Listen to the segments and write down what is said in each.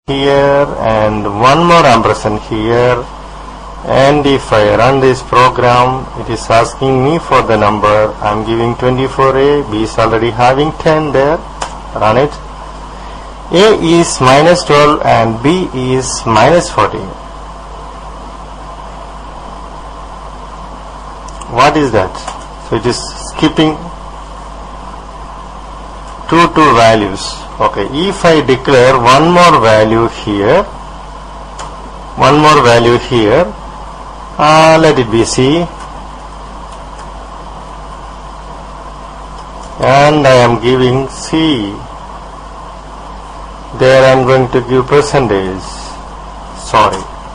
here and one more ampersand here, and if I run this program, it is asking me for the number. I am giving 24A, B is already having 10 there. Run it. A is minus 12 and B is minus 14. What is that? So it is skipping two values. Okay, if I declare one more value here, let it be C, and I am giving C. There I am going to give percentage.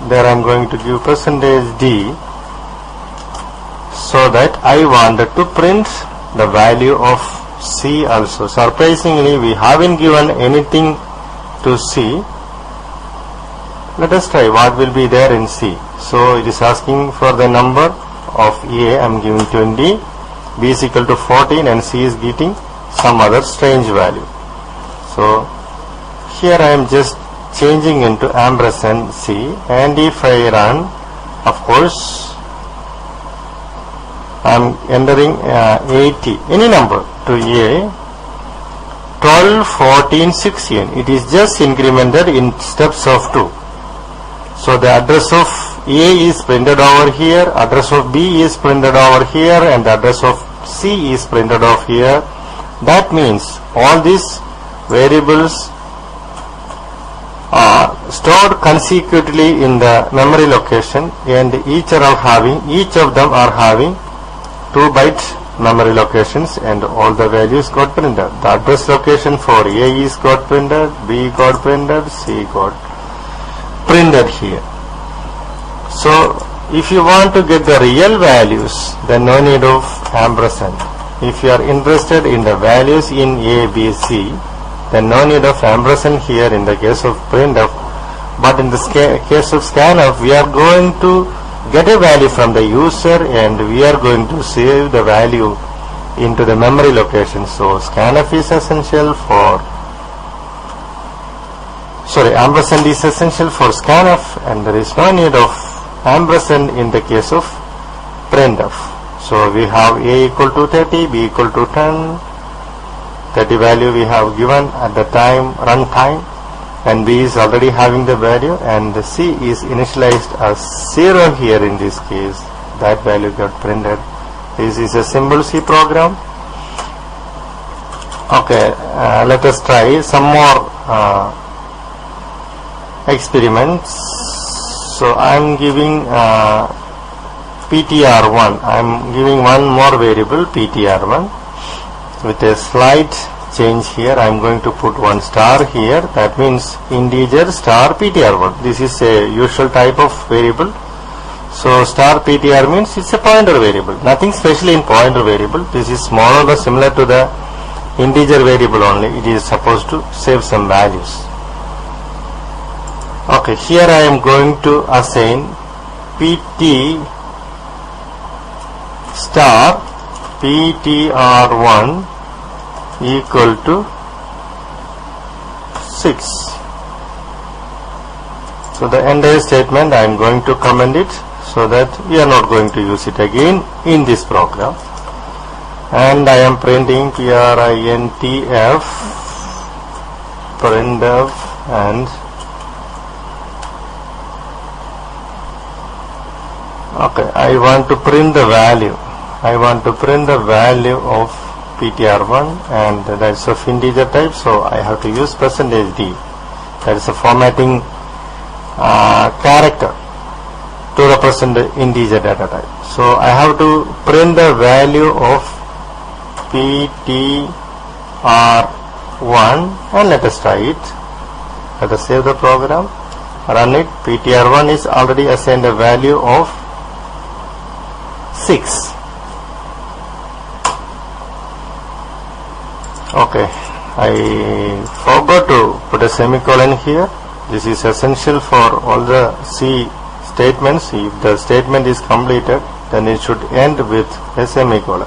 There I am going to give percentage D, so that I wanted to print the value of C also. Surprisingly, we haven't given anything to C. Let us try what will be there in C. So it is asking for the number of A. I am giving 20, B is equal to 14, and C is getting some other strange value. So here I am just changing into ampersand C, and if I run, of course I am entering 80, any number to A, 12, 14, 16. It is just incremented in steps of 2. So the address of A is printed over here, address of B is printed over here, and the address of C is printed over here. That means all these variables are stored consecutively in the memory location, and each of them are having 2-byte memory locations, and all the values got printed. The address location for A is got printed, B got printed, C got printed here. So if you want to get the real values, then no need of ampersand. If you are interested in the values in A, B, C, then no need of ampersand here in the case of printf. But in the case of scanf, we are going to get a value from the user, and we are going to save the value into the memory location. So scanf is essential for ampersand is essential for scanf, and there is no need of ampersand in the case of printf. So we have A equal to 30, B equal to 10, 30 value we have given at the run time, and B is already having the value, and the C is initialized as 0 here in this case. That value got printed. This is a simple C program. Okay, let us try some more experiments. So I am giving ptr1. I am giving one more variable ptr1 with a slight change here. I am going to put one star here. That means integer star ptr1. This is a usual type of variable. So star ptr means it's a pointer variable. Nothing special in pointer variable. This is more or less similar to the integer variable only. It is supposed to save some values. Okay, here I am going to assign pt star ptr1 equal to 6. So the entire statement I am going to comment it, so that we are not going to use it again in this program. And I am printing printf and okay, I want to print the value. I want to print the value of ptr1, and that is of integer type, so I have to use %d. That is a formatting character to represent the integer data type. So I have to print the value of ptr1, and let us try it. Let us save the program, run it. ptr1 is already assigned a value of 6. Okay, I forgot to put a semicolon here. This is essential for all the C statements. If the statement is completed, then it should end with a semicolon.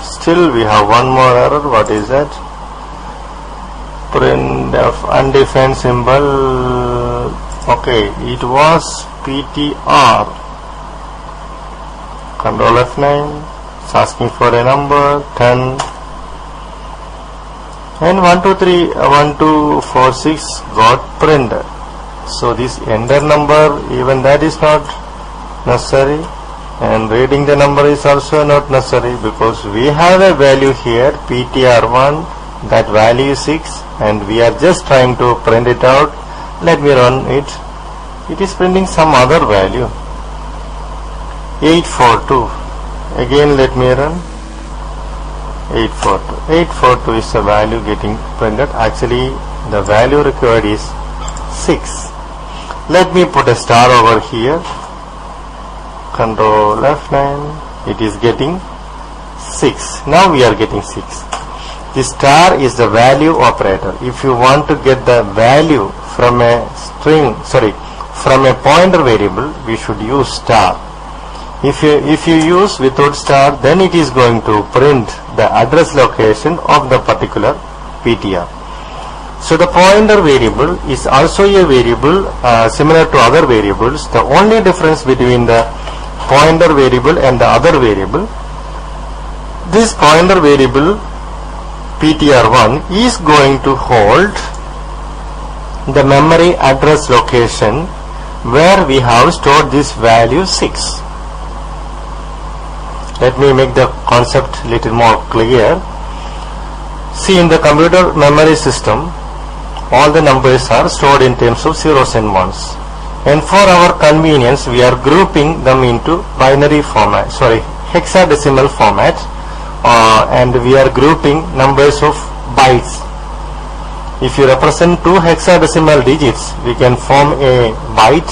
Still we have one more error. What is that? Printf undefined symbol. Okay, it was PTR. Control F9. It's asking for a number 10. And 1, 2, 3, 1, 2, 4, 6 got printed. So this enter number, even that is not necessary, and reading the number is also not necessary, because we have a value here PTR1, that value is 6, and we are just trying to print it out. Let me run it. It is printing some other value 842. Again let me run 842. 842 is the value getting printed. Actually the value required is 6. Let me put a star over here. Control F9. It is getting 6. Now we are getting 6. The star is the value operator. If you want to get the value from a string, from a pointer variable, we should use star. If you use without star, then it is going to print the address location of the particular PTR. So the pointer variable is also a variable similar to other variables. The only difference between the pointer variable and the other variable, this pointer variable PTR1 is going to hold the memory address location where we have stored this value 6. Let me make the concept little more clear. See, in the computer memory system, all the numbers are stored in terms of zeros and ones, and for our convenience we are grouping them into binary format, hexadecimal format, and we are grouping numbers of bytes. If you represent 2 hexadecimal digits, we can form a byte,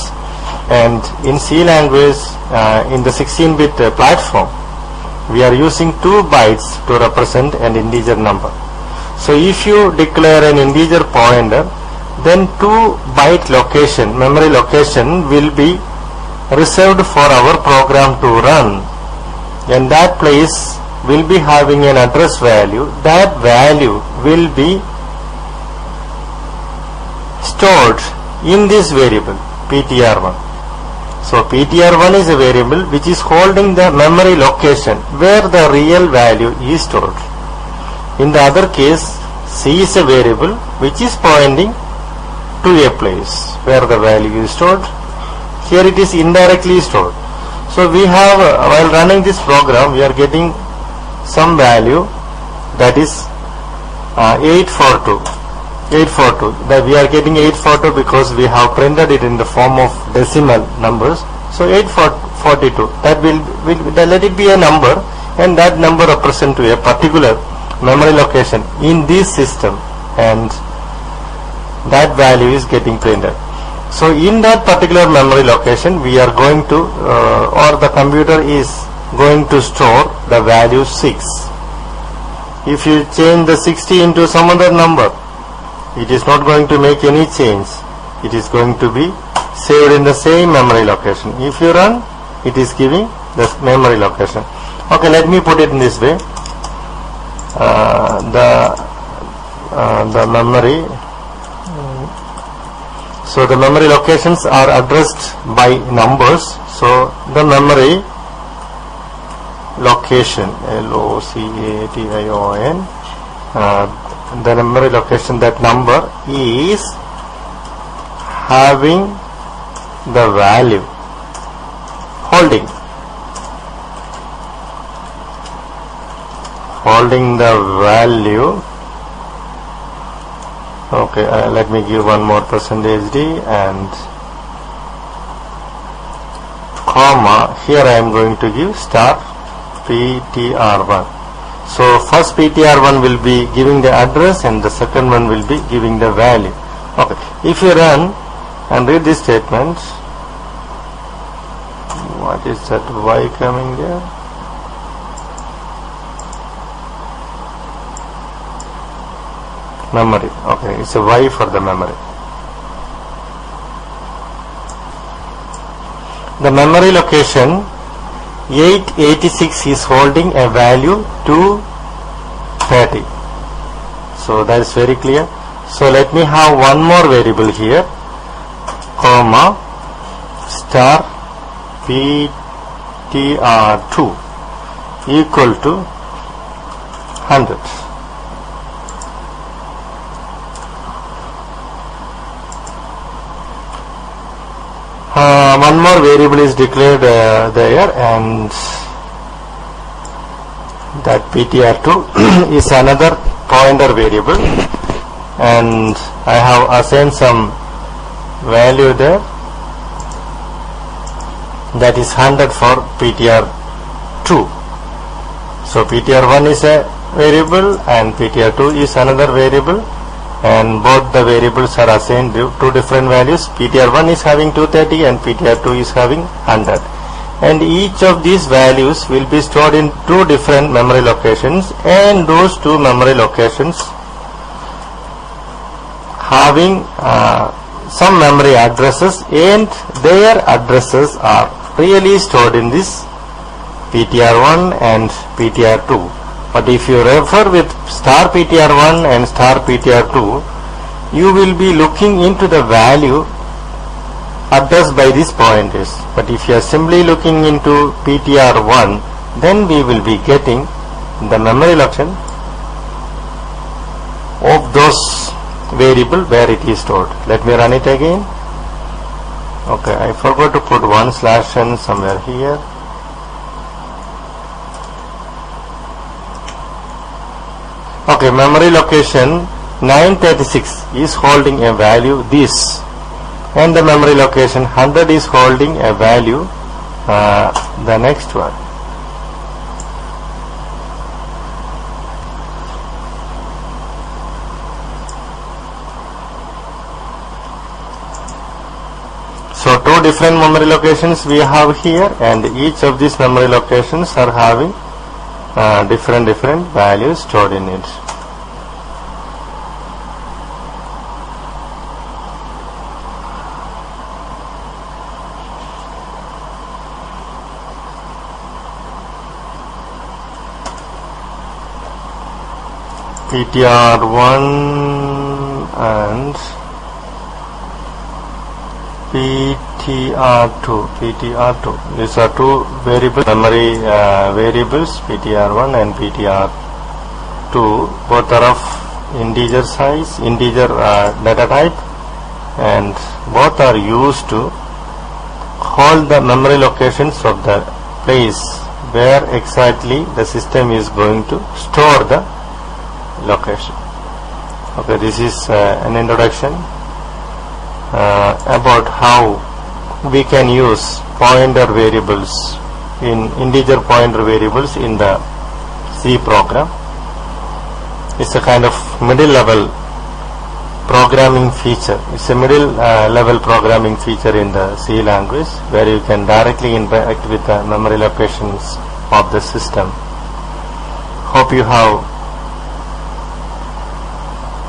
and in C language, in the 16-bit platform, we are using 2 bytes to represent an integer number. So if you declare an integer pointer, then 2 byte location, memory location, will be reserved for our program to run, and that place will be having an address value. That value will be stored in this variable PTR1. So PTR1 is a variable which is holding the memory location where the real value is stored. In the other case, C is a variable which is pointing to a place where the value is stored. Here it is indirectly stored. So we have, while running this program, we are getting some value, that is 842. That we are getting 842 because we have printed it in the form of decimal numbers. So 842, that will let it be a number, and that number represent to a particular memory location in this system, and that value is getting printed. So in that particular memory location, we are going to or the computer is going to store the value 6. If you change the 60 into some other number, it is not going to make any change. It is going to be saved in the same memory location. If you run, it is giving the memory location. Okay, let me put it in this way. The memory, so the memory locations are addressed by numbers. So the memory location, LOCATION, the memory location, that number is having the value, holding the value. Okay, let me give one more %d and comma. Here I am going to give star PTR1. So first PTR1 will be giving the address, and the second one will be giving the value. Okay, if you run and read this statement, what is that Y coming there? Memory. Okay, it's a Y for the memory. The memory location 886 is holding a value 230. So that is very clear. So let me have one more variable here. comma star ptr2 equal to 100. One more variable is declared there, and that ptr2 is another pointer variable, and I have assigned some value there, that is 100 for ptr2. So ptr1 is a variable and ptr2 is another variable, and both the variables are assigned two different values. ptr1 is having 230 and ptr2 is having 100, and each of these values will be stored in two different memory locations, and those two memory locations having some memory addresses, and their addresses are really stored in this ptr1 and ptr2. But if you refer with star ptr1 and star ptr2, you will be looking into the value addressed by these pointers. But if you are simply looking into ptr1, then we will be getting the memory location of those variable where it is stored. Let me run it again. Okay, I forgot to put /n somewhere here. Okay, memory location 936 is holding a value this, and the memory location 100 is holding a value the next one. So two different memory locations we have here, and each of these memory locations are having different values stored in it. ptr1 and ptr2. These are two variable memory variables, ptr1 and ptr2. Both are of integer size, integer data type, and both are used to hold the memory locations of the place where exactly the system is going to store the location. Okay, this is an introduction about how we can use pointer variables integer pointer variables in the C program. It's a kind of middle level programming feature. It's a middle level programming feature in the C language, where you can directly interact with the memory locations of the system. Hope you have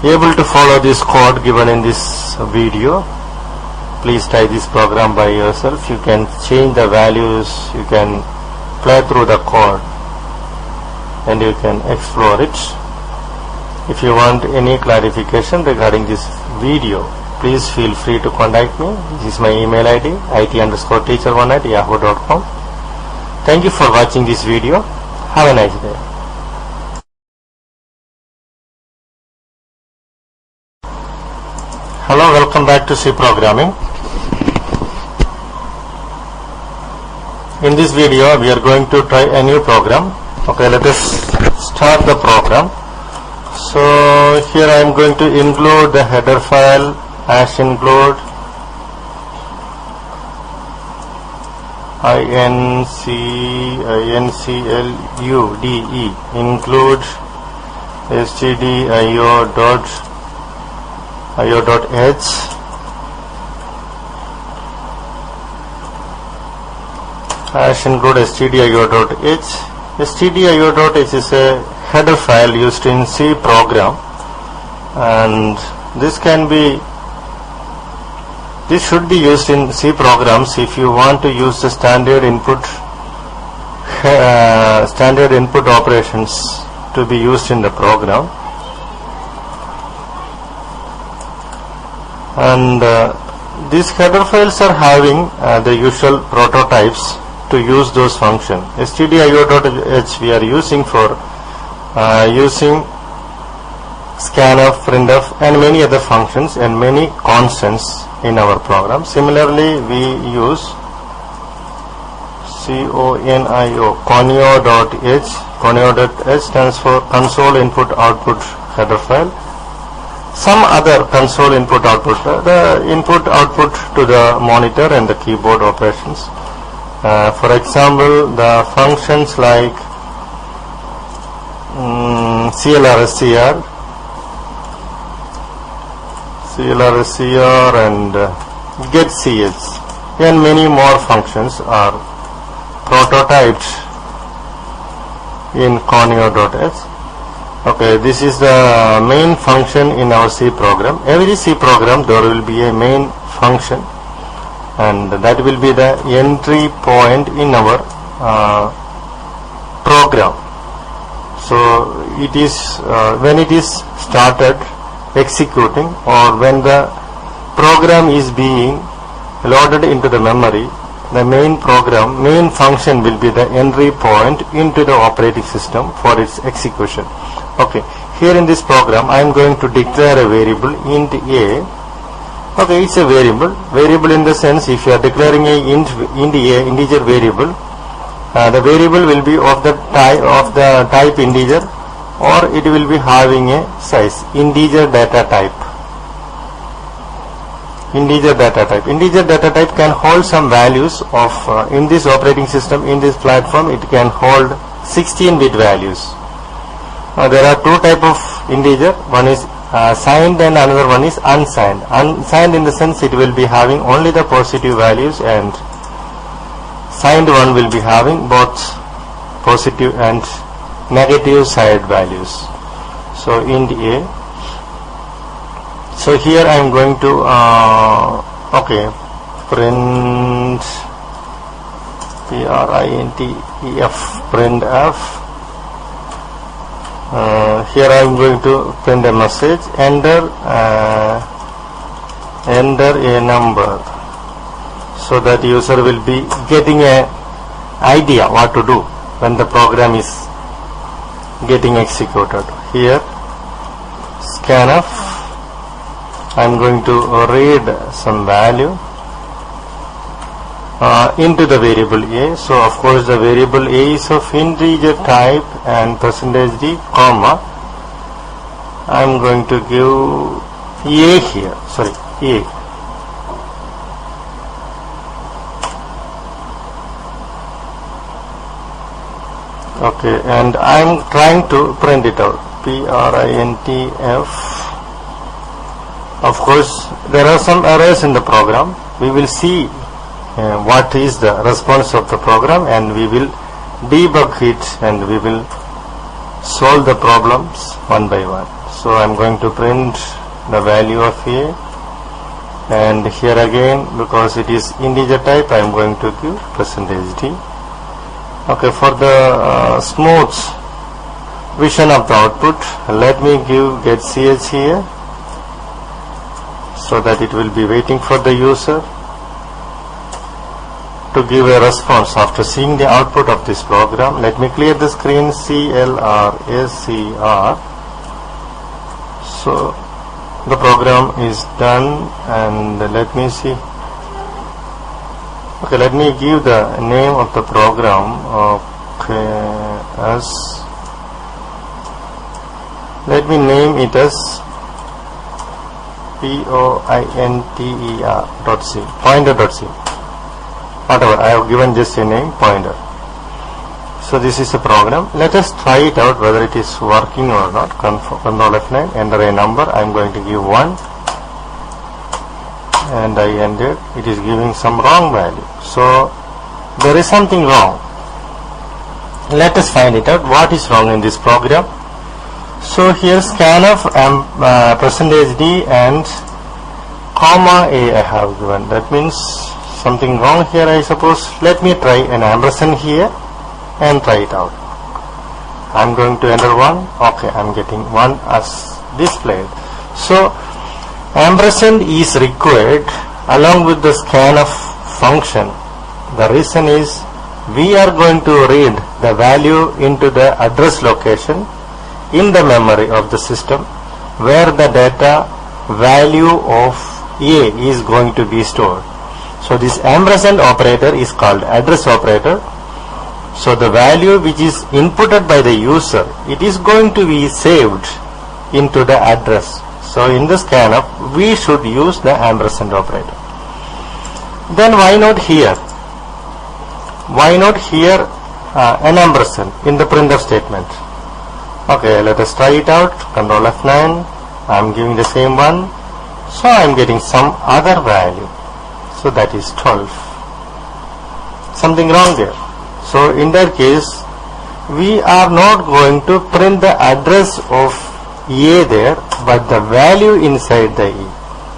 able to follow this code given in this video. Please try this program by yourself. You can change the values, you can play through the code, and you can explore it. If you want any clarification regarding this video, please feel free to contact me. This is my email ID, it_teacher1@yahoo.com. Thank you for watching this video. Have a nice day. Hello, welcome back to C programming. In this video we are going to try a new program. Okay, let us start the program. So here I am going to include the header file #include include include stdio.io.h #include stdio.h. stdio.h is a header file used in C program, and this should be used in C programs if you want to use the standard input operations to be used in the program. And these header files are having the usual prototypes to use those functions. stdio.h we are using for using scanf, printf and many other functions and many constants in our program. Similarly, we use conio.h. Conio.h stands for console input output header file. Some other console input output, the input output to the monitor and the keyboard operations. For example, the functions like clrscr and getch and many more functions are prototyped in conio.h. Okay, this is the main function in our C program. Every C program there will be a main function, and that will be the entry point in our program. So it is when it is started executing, or when the program is being loaded into the memory, the main function will be the entry point into the operating system for its execution. Okay, here in this program I am going to declare a variable int a. Okay, it's a variable in the sense, if you are declaring a int a integer variable, the variable will be of the type integer, or it will be having a size integer data type. Integer data type can hold some values of in this operating system, in this platform it can hold 16-bit values. There are two type of integer, one is signed and another one is unsigned. Unsigned in the sense it will be having only the positive values, and signed one will be having both positive and negative side values. So int a. So here I am going to print printf. Here I am going to print a message, enter a number, so that user will be getting a idea what to do when the program is getting executed. Here scanf, I am going to read some value into the variable a. So of course the variable a is of integer type and %d, comma, I am going to give a here, sorry, a. Okay, and I am trying to print it out, printf. Of course there are some errors in the program. We will see what is the response of the program, and we will debug it, and we will solve the problems one by one. So I am going to print the value of a, and here again, because it is integer type, I am going to give %d. Okay, for the smooth vision of the output, let me give getch here, so that it will be waiting for the user to give a response after seeing the output of this program. Let me clear the screen, clrscr. So the program is done, and let me see. Okay, let me give the name of the program. Okay, let me name it as pointer.c, whatever, I have given just a name, pointer. So this is a program. Let us try it out whether it is working or not. Control F9, enter a number. I am going to give 1, and I entered. It is giving some wrong value. So there is something wrong. Let us find it out what is wrong in this program. So here scanf %d and comma a I have given. That means something wrong here, I suppose. Let me try an ampersand here and try it out. I am going to enter 1. Okay, I am getting 1 as displayed. So ampersand is required along with the scanf function. The reason is we are going to read the value into the address location in the memory of the system where the data value of A is going to be stored. So this ampersand operator is called address operator. So the value which is inputted by the user, it is going to be saved into the address. So in the scanf we should use the ampersand operator. Then why not here? Why not here an ampersand in the printf statement? Okay, let us try it out. Control F9. I am giving the same one. So I am getting some other value. So that is 12. Something wrong there. So in that case, we are not going to print the address of A there, but the value inside the A.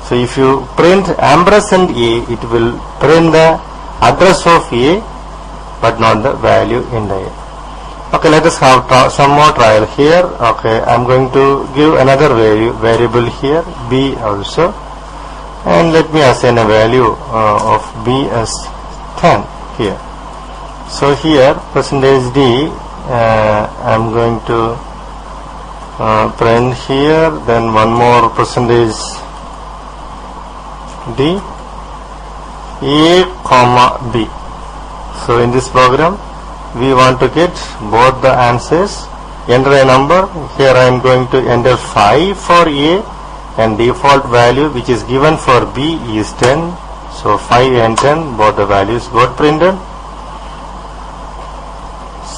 So if you print ampersand A, it will print the address of A, but not the value in the A. Okay, let us have some more trial here. Okay, I am going to give another variable here, B also, and let me assign a value of B as 10 here. So here percentage D, I am going to print here, then one more percentage D, A comma B. So in this program we want to get both the answers. Enter a number. Here I am going to enter 5 for A, and default value which is given for B is 10. So 5 and 10, both the values got printed.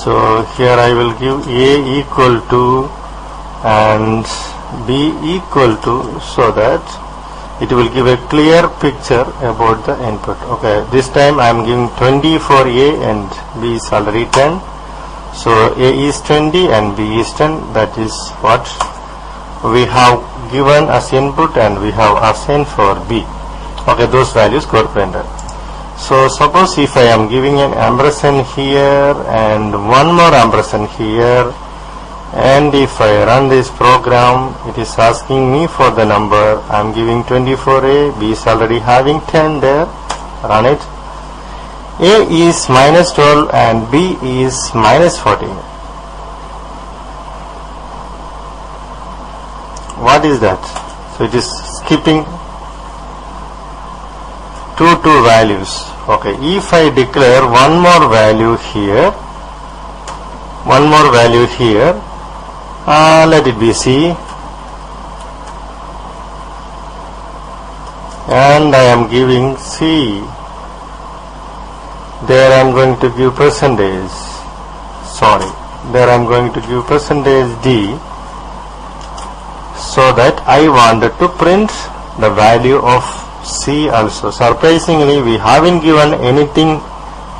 So here I will give A equal to and B equal to, so that it will give a clear picture about the input. Okay, this time I am giving 20 for A and B is already 10. So A is 20 and B is 10. That is what we have given as input and we have assigned for B. Okay, those values got printed. So suppose if I am giving an ampersand here and one more ampersand here, and if I run this program, it is asking me for the number. I am giving 24A, B is already having 10 there. Run it. A is minus 12 and B is minus 14. What is that? So it is skipping two values. Okay, if I declare one more value here, let it be C, and I am giving C. There I am going to give percentage. There I am going to give percentage D, so that I wanted to print the value of C also. Surprisingly, we haven't given anything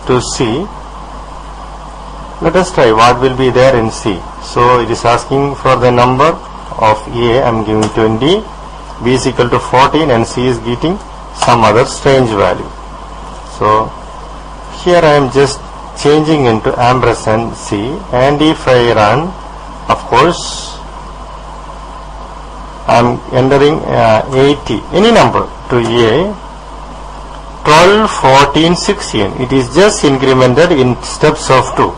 to C. Let us try what will be there in C. So it is asking for the number of A, I am giving 20, B is equal to 14 and C is getting some other strange value. So here I am just changing into ampersand C, and if I run, of course I am entering 80, any number to A, 12, 14, 16. It is just incremented in steps of 2.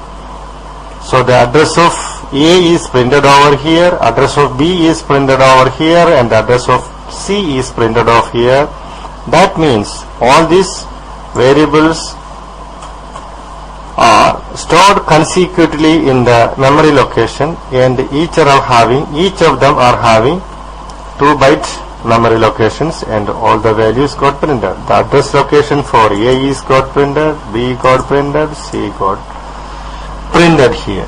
So the address of A is printed over here, address of B is printed over here, and the address of C is printed off here. That means all these variables are stored consecutively in the memory location, and each of them are having 2-byte memory locations, and all the values got printed. The address location for A is got printed, B got printed, C got printed here.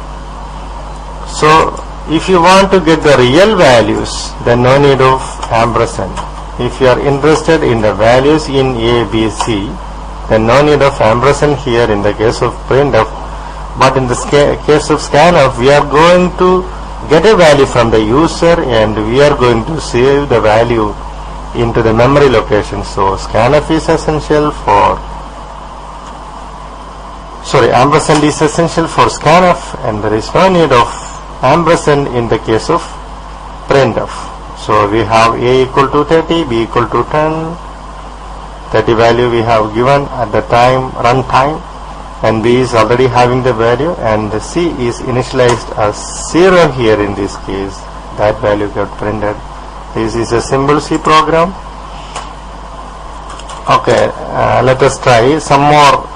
So if you want to get the real values, then no need of ampersand. If you are interested in the values in A, B, C, then no need of ampersand here in the case of printf. But in the case of scanf, we are going to get a value from the user and we are going to save the value into the memory location. So scanf is essential for ampersand is essential for scanf, and there is no need of ampersand in the case of printf. So we have A equal to 30, B equal to 10, that the value we have given at the time run time, and B is already having the value, and C is initialized as 0 here in this case. That value got printed. This is a simple C program. Okay, let us try some more